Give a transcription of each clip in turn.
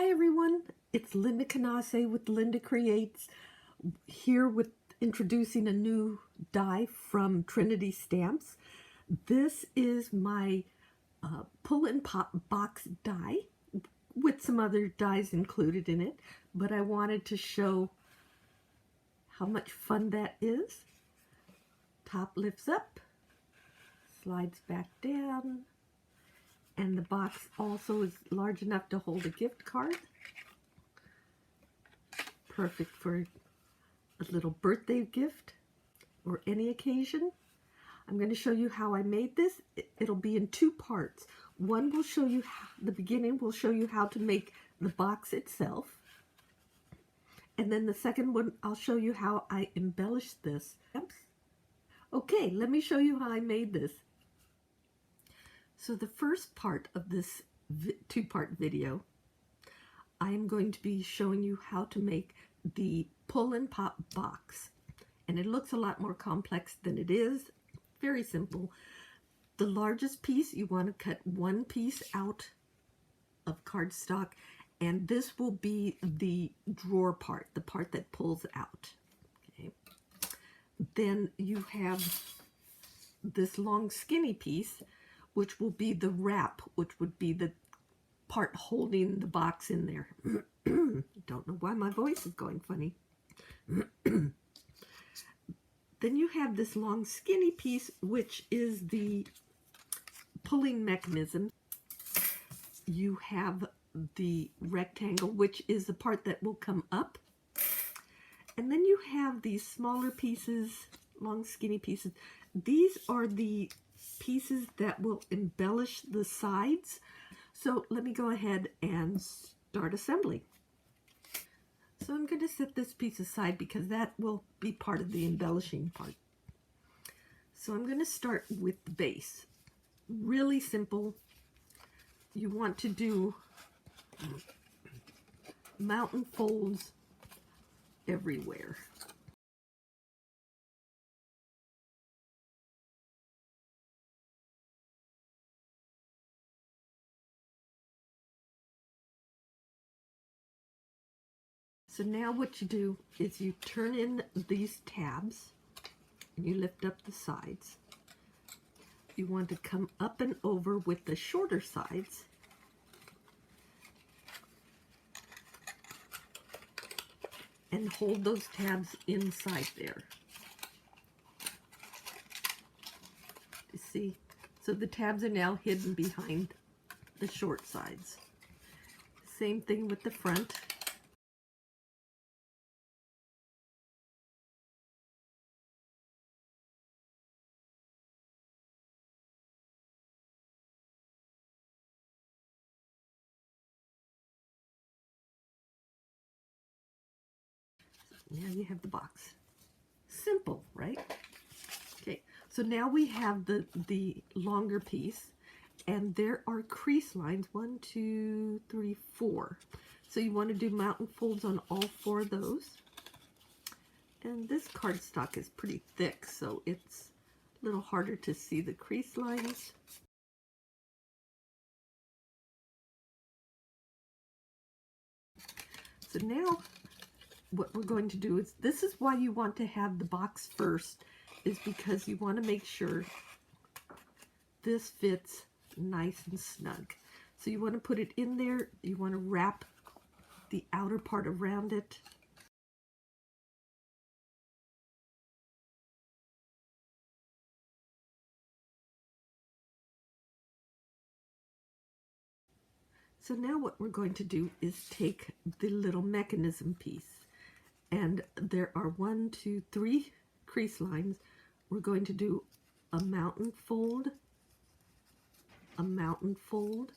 Hi everyone, it's Linda Canase with LyndaCreates, here with introducing a new die from Trinity Stamps. This is my pull and pop box die with some other dies included in it, but I wanted to show how much fun that is. Top lifts up, slides back down, and the box also is large enough to hold a gift card. Perfect for a little birthday gift or any occasion. I'm going to show you how I made this. It'll be in two parts. One will show you the beginning, will show you how to make the box itself. And then the second one, I'll show you how I embellished this. Okay, let me show you how I made this. So the first part of this two-part video, I am going to be showing you how to make the pull and pop box. And it looks a lot more complex than it is. Very simple. The largest piece, you want to cut one piece out of cardstock, and this will be the drawer part, the part that pulls out. Okay. Then you have this long skinny piece, which will be the wrap, which would be the part holding the box in there. Don't know why my voice is going funny. Then you have this long skinny piece, which is the pulling mechanism. You have the rectangle, which is the part that will come up. And then you have these smaller pieces, long skinny pieces. These are the pieces that will embellish the sides. So let me go ahead and start assembling. So I'm going to set this piece aside because that will be part of the embellishing part. So I'm going to start with the base. Really simple. You want to do mountain folds everywhere. So now what you do is you turn in these tabs and you lift up the sides. You want to come up and over with the shorter sides. And hold those tabs inside there. You see? So the tabs are now hidden behind the short sides. Same thing with the front. Now you have the box. Simple, right? Okay, so now we have the longer piece, and there are crease lines, 1, 2, 3, 4. So you want to do mountain folds on all 4 of those. And this cardstock is pretty thick, so it's a little harder to see the crease lines. So now what we're going to do is, this is why you want to have the box first, is because you want to make sure this fits nice and snug. So you want to put it in there, you want to wrap the outer part around it. So now what we're going to do is take the little mechanism piece, and there are 1, 2, 3 crease lines. We're going to do a mountain fold, a mountain fold,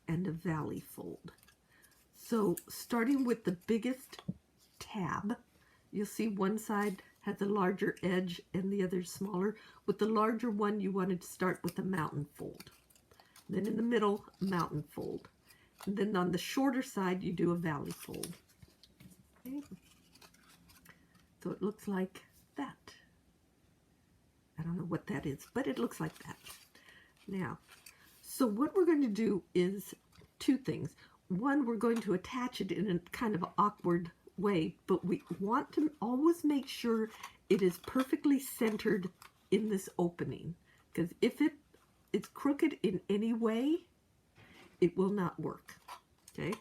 and a valley fold. So starting with the biggest tab, you'll see one side has a larger edge and the other smaller. With the larger one, you wanted to start with a mountain fold. Then in the middle, mountain fold. And then on the shorter side, you do a valley fold. Okay. So it looks like that. I don't know what that is, but it looks like that. Now, so what we're going to do is two things. One, we're going to attach it in a kind of awkward way, but we want to always make sure it is perfectly centered in this opening, because if it's crooked in any way, it will not work. Okay,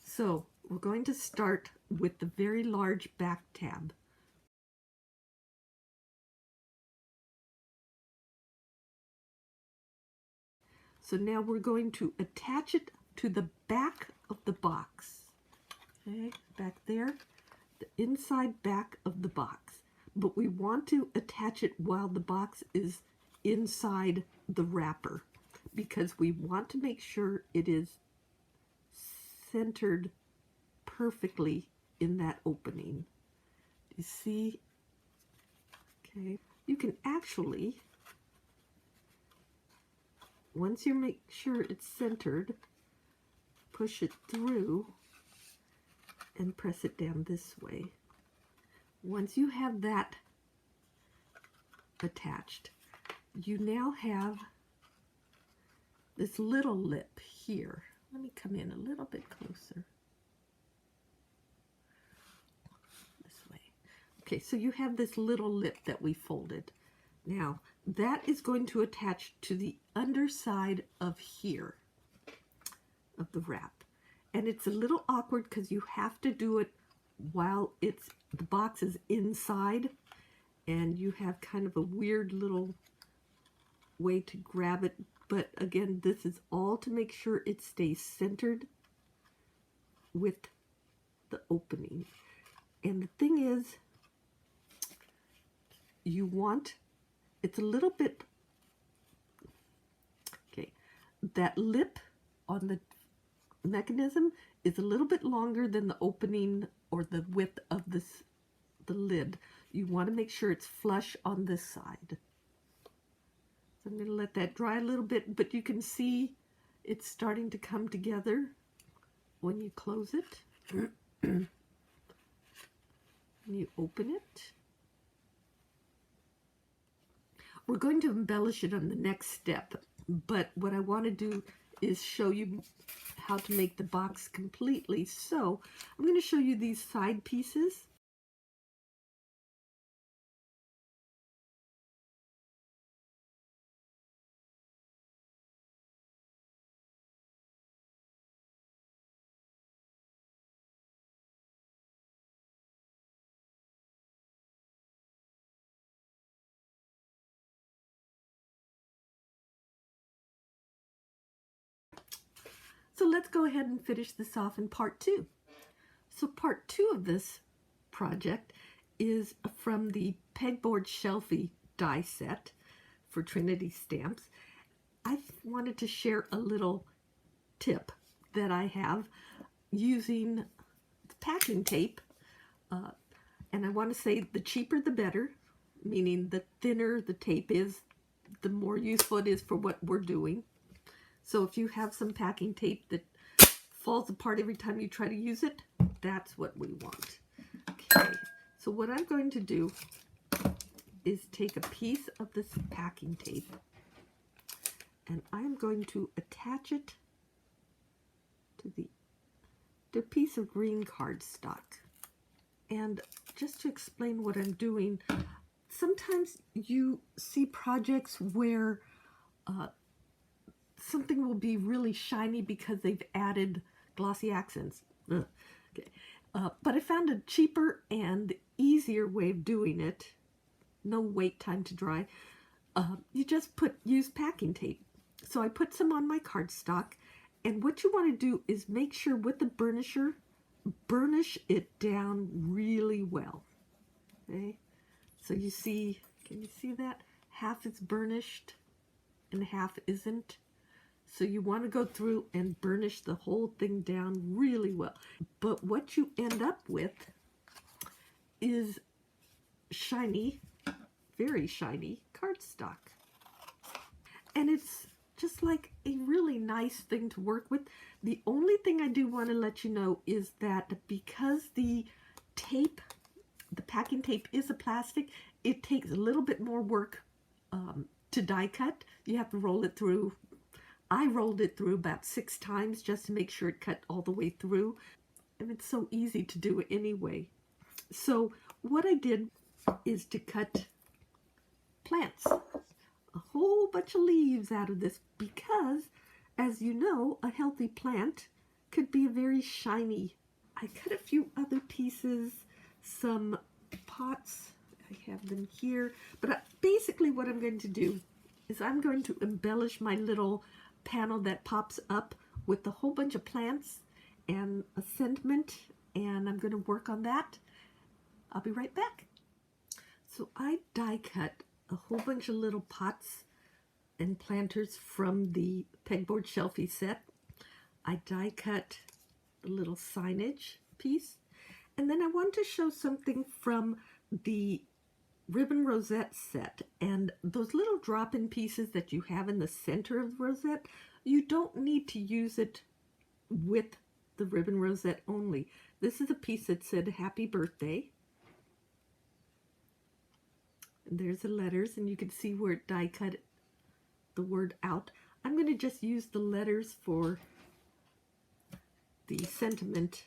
so we're going to start with the very large back tab. So now we're going to attach it to the back of the box. Okay, back there, the inside back of the box. But we want to attach it while the box is inside the wrapper, because we want to make sure it is centered perfectly in that opening. You see? Okay, you can actually, once you make sure it's centered, push it through and press it down this way. Once you have that attached, you now have this little lip here. Let me come in a little bit closer. This way. Okay, so you have this little lip that we folded. Now, that is going to attach to the underside of here, of the wrap. And it's a little awkward because you have to do it while the box is inside, and you have kind of a weird little way to grab it. But again, this is all to make sure it stays centered with the opening. And the thing is, you want, it's a little bit, okay, that lip on the mechanism is a little bit longer than the opening or the width of the lid. You want to make sure it's flush on this side. So I'm going to let that dry a little bit, but you can see it's starting to come together when you close it. And you open it. We're going to embellish it on the next step, but what I want to do is show you how to make the box completely. So I'm going to show you these side pieces. So let's go ahead and finish this off in part 2. So part 2 of this project is from the pegboard shelfie die set for Trinity Stamps. I wanted to share a little tip that I have using packing tape, and I want to say the cheaper the better, meaning the thinner the tape is, the more useful it is for what we're doing. So if you have some packing tape that falls apart every time you try to use it, that's what we want. Okay, so what I'm going to do is take a piece of this packing tape, and I'm going to attach it to the piece of green cardstock. And just to explain what I'm doing, sometimes you see projects where something will be really shiny because they've added glossy accents. Okay. But I found a cheaper and easier way of doing it. No wait time to dry. You just use packing tape. So I put some on my cardstock, and what you want to do is make sure with the burnisher, burnish it down really well. Okay, so you see, can you see that? Half is burnished and half isn't. So you want to go through and burnish the whole thing down really well. But what you end up with is shiny, very shiny cardstock. And it's just like a really nice thing to work with. The only thing I do want to let you know is that because the tape, the packing tape is a plastic, it takes a little bit more work to die cut. You have to roll it through I rolled it through about 6 times just to make sure it cut all the way through. And it's so easy to do anyway. So what I did is to cut plants, a whole bunch of leaves out of this, because, as you know, a healthy plant could be very shiny. I cut a few other pieces, some pots. I have them here. But basically what I'm going to do is I'm going to embellish my little panel that pops up with a whole bunch of plants and a sentiment, and I'm going to work on that. I'll be right back. So I die cut a whole bunch of little pots and planters from the pegboard shelfie set. I die cut the little signage piece, and then I want to show something from the ribbon rosette set. And those little drop-in pieces that you have in the center of the rosette, you don't need to use it with the ribbon rosette only. This is a piece that said happy birthday. And there's the letters, and you can see where it die cut the word out. I'm going to just use the letters for the sentiment.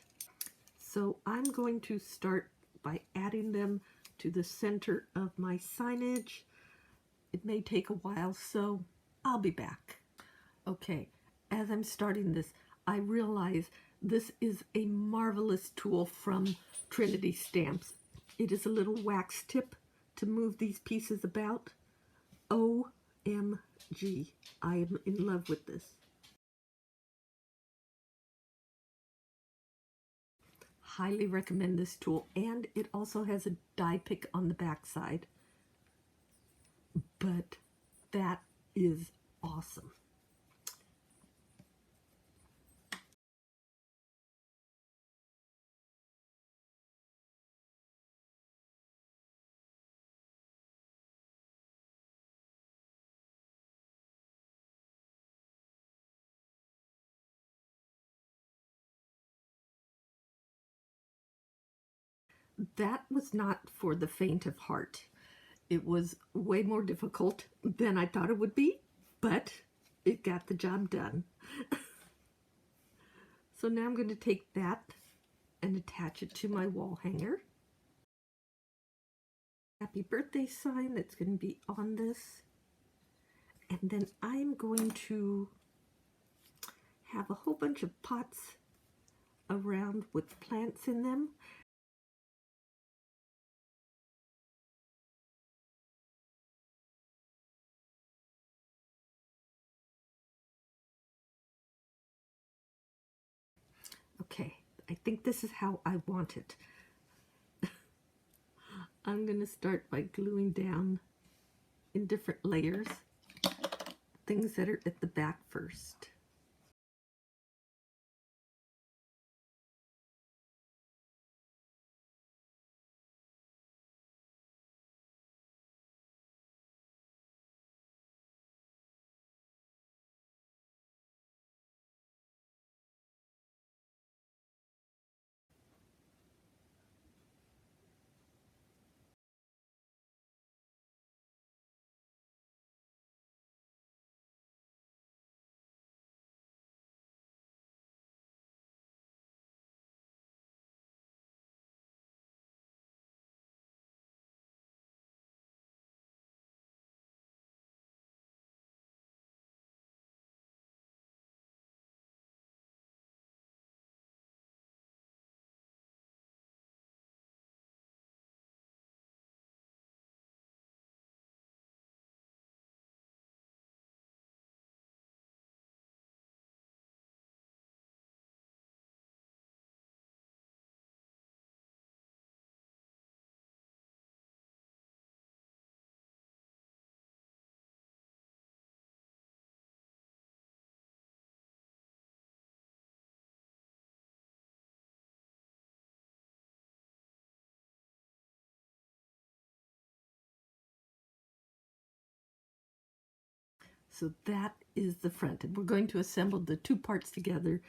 So I'm going to start by adding them to the center of my signage. It may take a while, so I'll be back. Okay, as I'm starting this, I realize this is a marvelous tool from Trinity Stamps. It is a little wax tip to move these pieces about. OMG, I am in love with this. Highly recommend this tool, and it also has a die pick on the back side. But that is awesome. That was not for the faint of heart. It was way more difficult than I thought it would be, but it got the job done. So now I'm going to take that and attach it to my wall hanger. Happy birthday sign that's going to be on this. And then I'm going to have a whole bunch of pots around with plants in them. Okay, I think this is how I want it. I'm going to start by gluing down in different layers things that are at the back first. So that is the front, and we're going to assemble the two parts together.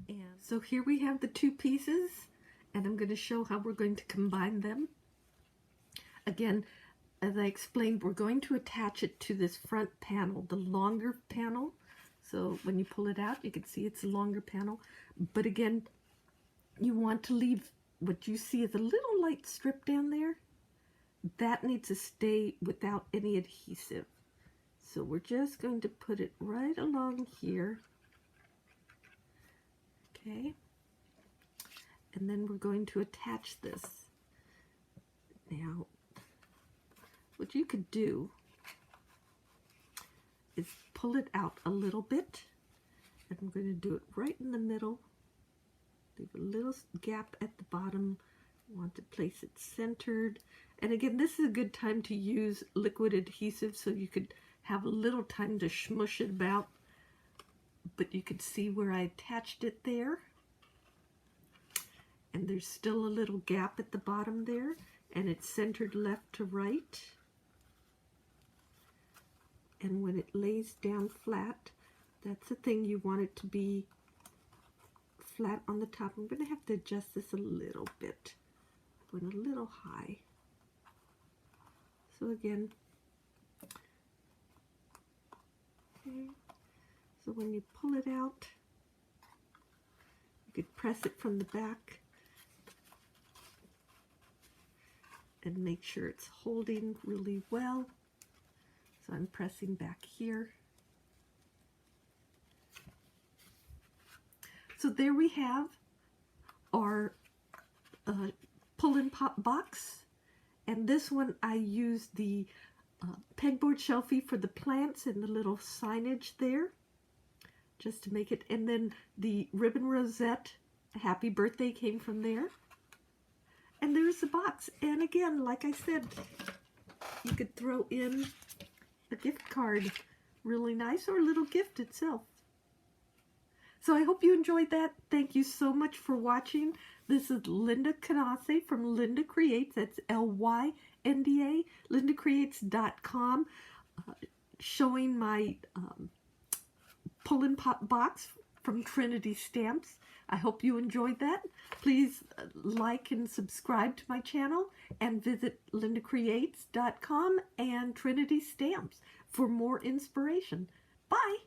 And so here we have the two pieces, and I'm going to show how we're going to combine them. Again, as I explained, we're going to attach it to this front panel, the longer panel. So when you pull it out, you can see it's a longer panel. But again, you want to leave what you see as a little light strip down there. That needs to stay without any adhesive. So we're just going to put it right along here. Okay. And then we're going to attach this. Now, what you could do is pull it out a little bit, and I'm going to do it right in the middle. Leave a little gap at the bottom. You want to place it centered. And again, this is a good time to use liquid adhesive so you could have a little time to smush it about. But you can see where I attached it there. And there's still a little gap at the bottom there, and it's centered left to right. And when it lays down flat, that's the thing, you want it to be flat on the top. I'm going to have to adjust this a little bit. Went a little high. So again, okay. So when you pull it out, you could press it from the back and make sure it's holding really well. So I'm pressing back here. So there we have our pull-in pop box. And this one I used the pegboard shelfie for the plants and the little signage there, just to make it. And then the ribbon rosette, happy birthday, came from there. And there's the box. And again, like I said, you could throw in a gift card, really nice, or a little gift itself. So I hope you enjoyed that. Thank you so much for watching. This is LyndaCreates from LyndaCreates. That's L-Y-N-D-A, LyndaCreates.com, showing my pull-in pop box from Trinity Stamps. I hope you enjoyed that. Please like and subscribe to my channel, and visit LyndaCreates.com and Trinity Stamps for more inspiration. Bye!